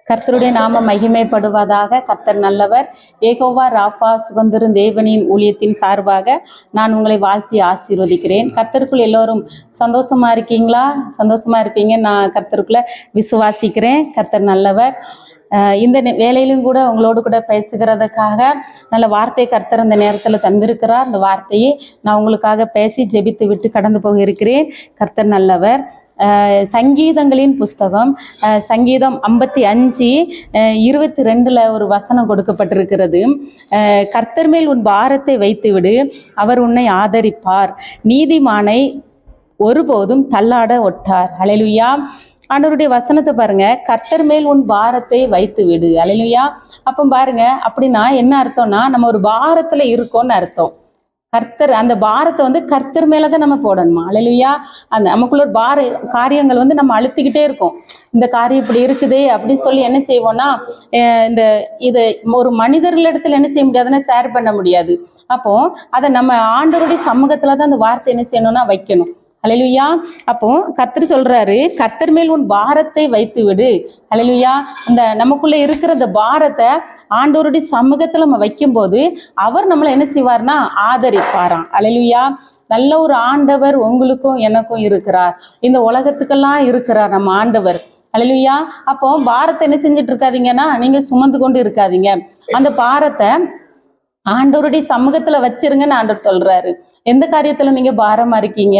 கர்த்தருடைய நாம மகிமைப்படுவதாக. கர்த்தர் நல்லவர். ஏகோவா ராஃபா சுகந்தரும் தேவனின் ஊழியத்தின் சார்பாக நான் உங்களை வாழ்த்தி ஆசீர்வதிக்கிறேன். கர்த்தருக்குள் எல்லோரும் சந்தோஷமா இருக்கீங்களா? சந்தோஷமா இருப்பீங்க நான் கர்த்தருக்குள்ள விசுவாசிக்கிறேன். கர்த்தர் நல்லவர். இந்த வேலையிலும் கூட உங்களோடு கூட பேசுகிறதுக்காக நல்ல வார்த்தை கர்த்தர் இந்த நேரத்தில் தந்திருக்கிறார். அந்த வார்த்தையை நான் உங்களுக்காக பேசி ஜெபித்து விட்டு கடந்து போக இருக்கிறேன். கர்த்தர் நல்லவர். சங்கீதங்களின் புஸ்தகம் சங்கீதம் 55:22 ஒரு வசனம் கொடுக்கப்பட்டிருக்கிறது. கர்த்தர் மேல் உன் பாரத்தை வைத்து விடு, அவர் உன்னை ஆதரிப்பார், நீதிமானை ஒருபோதும் தள்ளாட ஒட்டார். அல்லேலூயா. ஆண்டவருடைய வசனத்தை பாருங்க, கர்த்தர் மேல் உன் பாரத்தை வைத்து விடு. அல்லேலூயா. அப்போ பாருங்க, அப்படின்னா என்ன அர்த்தம்னா நம்ம ஒரு பாரத்துல இருக்கோம்னு அர்த்தம். கர்த்தர் அந்த பாரத்தை கர்த்தர் மேலதான் நம்ம போடணுமா? அல்லேலூயா. அந்த நமக்குள்ள ஒரு காரியங்கள் நம்ம அழுத்திக்கிட்டே இருக்கோம். இந்த காரியம் இப்படி இருக்குதே அப்படின்னு சொல்லி என்ன செய்வோம்னா, இதை ஒரு மனிதர்களிடத்துல என்ன செய்ய முடியாதுன்னா ஷேர் பண்ண முடியாது. அப்போ அதை நம்ம ஆண்டவருடைய சமூகத்துலதான் அந்த வார்த்தை என்ன செய்யணும்னா வைக்கணும். அல்லேலூயா. அப்போ கர்த்தர் சொல்றாரு, கர்த்தர் மேல் உன் பாரத்தை வைத்து விடு. அல்லேலூயா. இந்த நமக்குள்ள இருக்கிற இந்த பாரத்தை ஆண்டவருடைய சமூகத்துல நம்ம வைக்கும்போது அவர் நம்மளை என்ன செய்வார்னா ஆதரிப்பாராம். அல்லேலூயா. நல்ல ஒரு ஆண்டவர் உங்களுக்கும் எனக்கும் இருக்கிறார். இந்த உலகத்துக்கெல்லாம் இருக்கிறார் நம்ம ஆண்டவர். அல்லேலூயா. அப்போ பாரத்தை என்ன செஞ்சுட்டு இருக்காதீங்கன்னா நீங்க சுமந்து கொண்டு இருக்காதீங்க. அந்த பாரத்தை ஆண்டவருடைய சமூகத்துல வச்சிருங்கன்னு ஆண்டவர் சொல்றாரு. எந்த காரியத்துல நீங்க பாரமா இருக்கீங்க?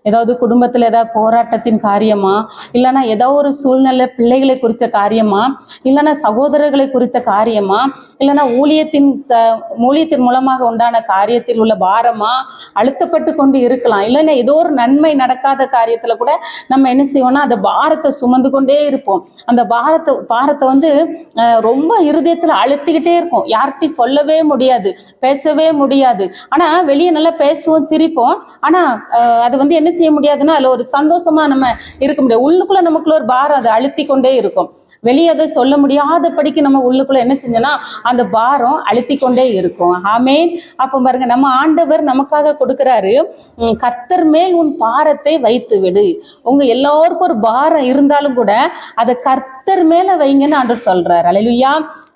ஏதாவது குடும்பத்துல ஏதாவது போராட்டத்தின் காரியமா, இல்லைன்னா ஏதோ ஒரு சூழ்நிலை பிள்ளைகளை குறித்த காரியமா, இல்லைன்னா சகோதரர்களை குறித்த காரியமா, இல்லைன்னா ஊழியத்தின் மூலமாக உண்டான காரியத்தில் உள்ள பாரமா, அழுத்தப்பட்டு கொண்டு இருக்கலாம். இல்லைன்னா ஏதோ ஒரு நன்மை நடக்காத காரியத்துல கூட நம்ம என்ன செய்வோம்னா அந்த பாரத்தை சுமந்து கொண்டே இருப்போம். அந்த பாரத்தை ரொம்ப இருதயத்துல அழுத்திக்கிட்டே இருக்கும். யார்கிட்டையும் சொல்லவே முடியாது, பேசவே முடியாது. ஆனா வெளியே நல்லா பேசுவோம், சிரிப்போம். ஆனா அது என்ன செய்ய முடியாதுன்னா அதுல ஒரு சந்தோஷமா நம்ம இருக்க முடியாது. உள்ளுக்குள்ள நமக்குள்ள ஒரு பாரம் அதை அழுத்தி கொண்டே இருக்கும். வெளியே அதை சொல்ல முடியாதபடிக்கு நம்ம உள்ளுக்குள்ள என்ன செஞ்சோம்னா அந்த பாரம் அழுத்தி கொண்டே இருக்கும். ஆமென். அப்போ பாருங்க, நம்ம ஆண்டவர் நமக்காக கொடுக்கிறாரு, கர்த்தர் மேல் உன் பாரத்தை வைத்து விடு. உங்க எல்லாருக்கும் ஒரு பாரம் இருந்தாலும் கூட அதை கர்த்தர் மேல வைங்கன்னு ஆண்டவர் சொல்றாரு. அல்லேலூயா.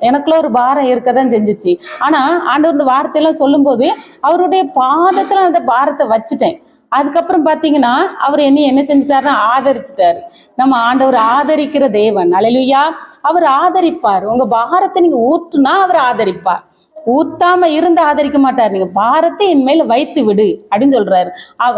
எனக்குள்ள ஒரு பாரம் இருக்கதான் செஞ்சுச்சு. ஆனா ஆண்டவர் இந்த வார்த்தையெல்லாம் சொல்லும் போது அவருடைய பாதத்துல அந்த பாரத்தை வச்சுட்டேன். அதுக்கப்புறம் பாத்தீங்கன்னா அவர் என்ன செஞ்சுட்டாருன்னா ஆதரிச்சுட்டாரு. நம்ம ஆண்டவர் ஆதரிக்கிற தேவன். அல்லேலூயா. அவர் ஆதரிப்பார். உங்க பாரத்தை நீங்க ஊற்றுனா அவர் ஆதரிப்பார். ஊத்தாம இருந்து ஆதரிக்க மாட்டார். நீங்க பாரத்தை என் மேல வைத்து விடு அப்படின்னு சொல்றாரு.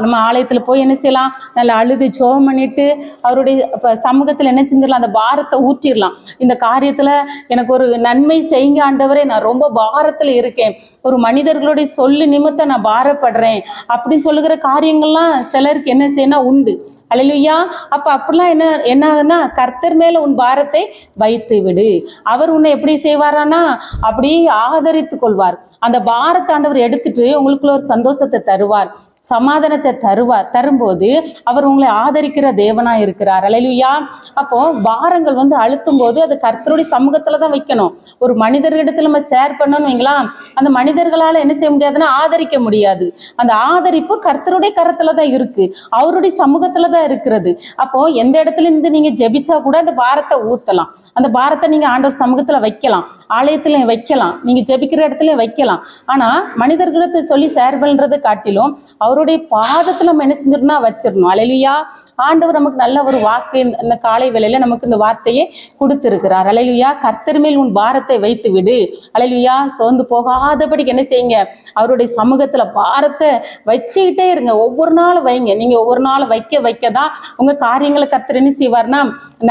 நம்ம ஆலயத்துல போய் என்ன செய்யலாம், நல்லா அழுது ஜெபம் பண்ணிட்டு அவருடைய சமூகத்துல என்ன செஞ்சிடலாம், அந்த பாரத்தை ஊற்றிடலாம். இந்த காரியத்துல எனக்கு ஒரு நன்மை செய்யுங்க ஆண்டவரே, நான் ரொம்ப பாரத்துல இருக்கேன், ஒரு மனிதர்களுடைய சொல்லு நிமித்தம் நான் பாரப்படுறேன் அப்படின்னு சொல்லுகிற காரியங்கள்லாம் சிலருக்கு என்ன செய்யணும் உண்டு. அல்லேலூயா. அப்ப அப்படிலாம் என்ன ஆகுன்னா, கர்த்தர் மேல உன் பாரத்தை வைத்து விடு. அவர் உன்னை எப்படி செய்வாரானா அப்படியே ஆதரித்து கொள்வார். அந்த பாரத்தை ஆண்டவர் எடுத்துட்டு உங்களுக்குள்ள ஒரு சந்தோஷத்தை தருவார், சமாதானத்தை தரும்போது அவர் உங்களை ஆதரிக்கிற தேவனா இருக்கிறார். அல்லேலூயா. அப்போ பாரங்கள் அழுத்தும் போது அது கர்த்தருடைய சமூகத்துலதான் வைக்கணும். ஒரு மனிதர்களிடத்துல நம்ம ஷேர் பண்ணணும்னு வைங்களா, அந்த மனிதர்களால என்ன செய்ய முடியாதுன்னா ஆதரிக்க முடியாது. அந்த ஆதரிப்பு கர்த்தருடைய கரத்துலதான் இருக்கு, அவருடைய சமூகத்துலதான் இருக்கிறது. அப்போ எந்த இடத்துல இருந்து நீங்க ஜெபிச்சா கூட அந்த பாரத்தை ஊத்தலாம். அந்த பாரத்தை நீங்க ஆண்டவர் சமூகத்துல வைக்கலாம், ஆலயத்துல வைக்கலாம், நீங்க ஜெபிக்கிற இடத்துல வைக்கலாம். ஆனா மனிதர்களுக்கு சொல்லி ஷேர் பண்றதை காட்டிலும் அவருடைய பாதத்துல நம்ம என்ன செஞ்சிடணும் வச்சிடணும். அல்லேலூயா. ஆண்டவர் நமக்கு நல்ல ஒரு வாக்கு இந்த காலை வேளையில நமக்கு இந்த வார்த்தையை கொடுத்திருக்கிறார். அல்லேலூயா. கர்த்தர் மேல் உன் பாரத்தை வைத்து விடு. அல்லேலூயா. சோர்ந்து போகாதபடிக்கு என்ன செய்யுங்க, அவருடைய சமூகத்துல பாரத்தை வச்சுக்கிட்டே இருங்க. ஒவ்வொரு நாளும் வைங்க. நீங்க ஒவ்வொரு நாளும் வைக்கதான் உங்க காரியங்களை கர்த்தர் என்ன செய்வார்னா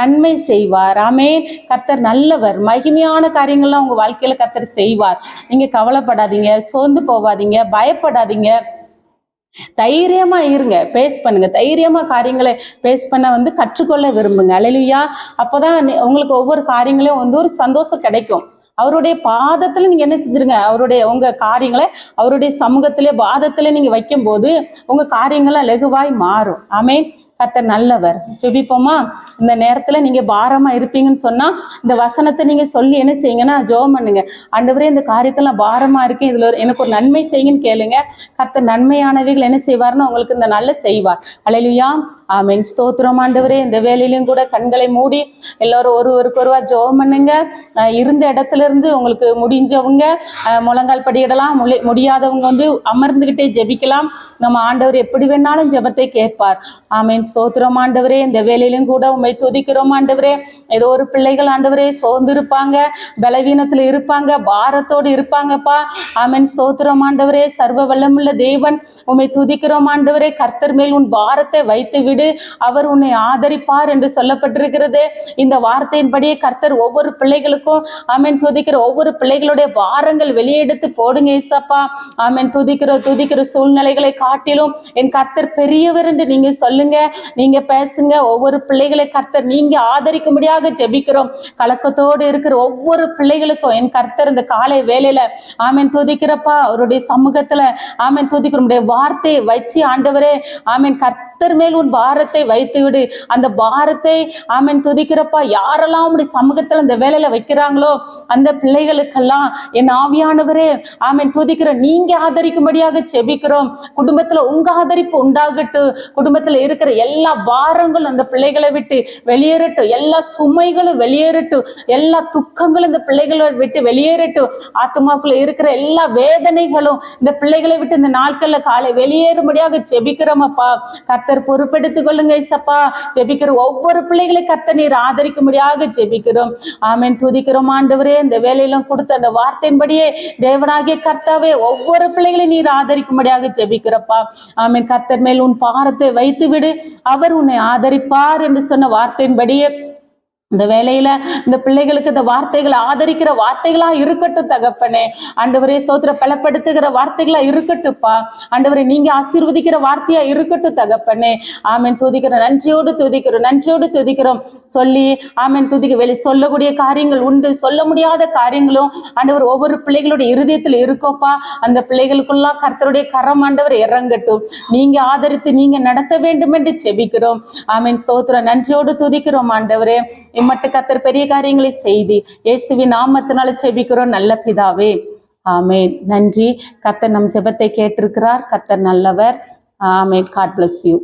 நன்மை செய்வார். ஆமென். கர்த்தர் நல்லவர். மகிமையான காரியங்கள்லாம் உங்க வாழ்க்கையில கர்த்தர் செய்வார். நீங்க கவலைப்படாதீங்க, சோர்ந்து போவாதீங்க, பயப்படாதீங்க. தைரியமா இருங்க, பேஸ் பண்ணுங்க. தைரியமா காரியங்களை பேஸ் பண்ண கற்றுக்கொள்ள விரும்புங்க. அல்லேலூயா. அப்போதான் உங்களுக்கு ஒவ்வொரு காரியங்களையும் ஒரு சந்தோஷம் கிடைக்கும். அவருடைய பாதத்துல நீங்க என்ன செஞ்சிருங்க, உங்க காரியங்களை அவருடைய சமூகத்திலே பாதத்துல நீங்க வைக்கும் போது உங்க காரியங்கள்லாம் லகுவாய் மாறும். ஆமென். கர்த்தர் நல்லவர். ஜெபிப்போமா? இந்த நேரத்துல நீங்க பாரமா இருப்பீங்கன்னு சொன்னா இந்த வசனத்தை நீங்க சொல்லி என்ன செய்யுங்கன்னா ஜெபம் பண்ணுங்க. ஆண்டவரே, இந்த காரியத்துல நான் பாரமா இருக்கேன், இதுல எனக்கு ஒரு நன்மை செய்யுங்கன்னு கேளுங்க. கர்த்தர் நன்மையானவைகள் என்ன செய்வார்னு உங்களுக்கு இந்த நல்ல செய்வார். அல்லேலூயா, ஆமென். ஸ்தோத்திரம் ஆண்டவரே. இந்த வேலையிலும் கூட கண்களை மூடி எல்லாரும் ஒருவருக்கு ஒருவர் ஜெபம் பண்ணுங்க. இருந்த இடத்துல இருந்து உங்களுக்கு முடிஞ்சவங்க முழங்கால் படியிடலாம், முடியாதவங்க வந்து அமர்ந்துகிட்டே ஜெபிக்கலாம். நம்ம ஆண்டவர் எப்படி வேணாலும் ஜெபத்தை கேட்பார். ஆமென். ஸ்தோத்திரம் ஆண்டவரே. இந்த வேலையிலும் கூட உம்மை துதிக்கிறோம் ஆண்டவரே. ஏதோ ஒரு பிள்ளைகள் ஆண்டவரே சோர்ந்து இருப்பாங்க, பலவீனத்துல இருப்பாங்க, பாரத்தோடு இருப்பாங்கப்பா. ஆமென். ஸ்தோத்திரம் ஆண்டவரே. சர்வ வல்லமுள்ள தேவன், உம்மை துதிக்கிறோம் ஆண்டவரே. கர்த்தர் மேல் உன் பாரத்தை வைத்து விடு, அவர் உன்னை ஆதரிப்பார் என்று சொல்லப்பட்டிருக்கிறது. இந்த வார்த்தையின்படியே கர்த்தர் ஒவ்வொரு பிள்ளைகளுக்கும் ஆமென் துதிக்கிற ஒவ்வொரு பிள்ளைகளுடைய பாரங்கள் வெளியெடுத்து போடுங்க ஏசப்பா. ஆமென். துதிக்கிற சூழ்நிலைகளை காட்டிலும் என் கர்த்தர் பெரியவர் என்று நீங்க சொல்லுங்க, நீங்க பேசுங்க. ஒவ்வொரு பிள்ளைகளை கர்த்தர் நீங்க ஆதரிக்கும்படியாக ஜெபிக்கிறோம். கலக்கத்தோடு இருக்கிற ஒவ்வொரு பிள்ளைகளுக்கும் என் கர்த்தர் இந்த காலை வேலையில ஆமென் துதிக்கிறப்பா, அவருடைய சமூகத்துல ஆமென் துதிக்கிற வார்த்தையை வச்சு ஆண்டவரே ஆமென் கர்த்தர் மேல் உன் பாரத்தை வைத்து விடு. அந்த பாரத்தை ஆமென் துதிக்கிறப்பா, யாரெல்லாம் உடைய சமூகத்துல இந்த வேலையில வைக்கிறாங்களோ அந்த பிள்ளைகளுக்கெல்லாம் என் ஆவியானவரே ஆமென் துதிக்கிற நீங்க ஆதரிக்கும்படியாக செபிக்கிறோம். குடும்பத்துல உங்க ஆதரிப்பு உண்டாகட்டும். குடும்பத்துல இருக்கிற எல்லா பாரங்களும் அந்த பிள்ளைகளை விட்டு வெளியேறட்டும், எல்லா சுமைகளும் வெளியேறட்டும், எல்லா துக்கங்களும் இந்த பிள்ளைகளை விட்டு வெளியேறட்டும். ஆத்மாக்குள்ள இருக்கிற எல்லா வேதனைகளும் இந்த பிள்ளைகளை விட்டு இந்த நாட்கள்ல காலை வெளியேறும்படியாக செபிக்கிறோமப்பா. கர்த்தர் பொறுப்பெடுத்துக் கொள்ளுங்க இசப்பா. ஜெபிக்கிற ஒவ்வொரு பிள்ளைகளை கர்த்தர் நீர் ஆதரிக்கும்படியாக ஜெபிக்கிறோம். ஆமென் துதிக்கிறோம் ஆண்டவரே. இந்த வேலையிலும் கொடுத்த அந்த வார்த்தையின்படியே தேவனாகிய கர்த்தாவே ஒவ்வொரு பிள்ளைகளையும் நீர் ஆதரிக்கும்படியாக ஜெபிக்கிறப்பா. ஆமென். கர்த்தர் மேல் உன் பாரத்தை வைத்து விடு, அவர் உன்னை ஆதரிப்பார் என்று சொன்ன வார்த்தையின்படியே இந்த வேலையில இந்த பிள்ளைகளுக்கு இந்த வார்த்தைகளை ஆதரிக்கிற வார்த்தைகளா இருக்கட்டும் தகப்பனே. ஆண்டவரே ஸ்தோத்திர பலப்படுத்துகிற வார்த்தைகளா இருக்கட்டும்ப்பா. ஆண்டவரே நீங்க ஆசீர்வதிக்கிற வார்த்தையா இருக்கட்டும் தகப்பனே. ஆமென் துதிக்கிறோம், நன்றியோடு துதிக்கிறோம். சொல்லி ஆமென் துதிக்க சொல்லக்கூடிய காரியங்கள் உண்டு, சொல்ல முடியாத காரியங்களும் ஆண்டவர் ஒவ்வொரு பிள்ளைகளுடைய இருதயத்தில் இருக்கோப்பா. அந்த பிள்ளைகளுக்குள்ளாம் கர்த்தருடைய கரம் ஆண்டவர் இறங்கட்டும். நீங்க ஆதரித்து நீங்க நடத்த வேண்டும் என்று செபிக்கிறோம். ஆமென் ஸ்தோத்திரம், நன்றியோடு துதிக்கிறோம் ஆண்டவரே. இம்மட்டு கர்த்தர் பெரிய காரியங்களை செய்து இயேசுவின் நாமத்தினால ஜெபிக்கிறோம் நல்ல பிதாவே, ஆமென். நன்றி. கர்த்தர் நம் ஜெபத்தை கேட்டிருக்கிறார். கர்த்தர் நல்லவர். ஆமென். God bless you.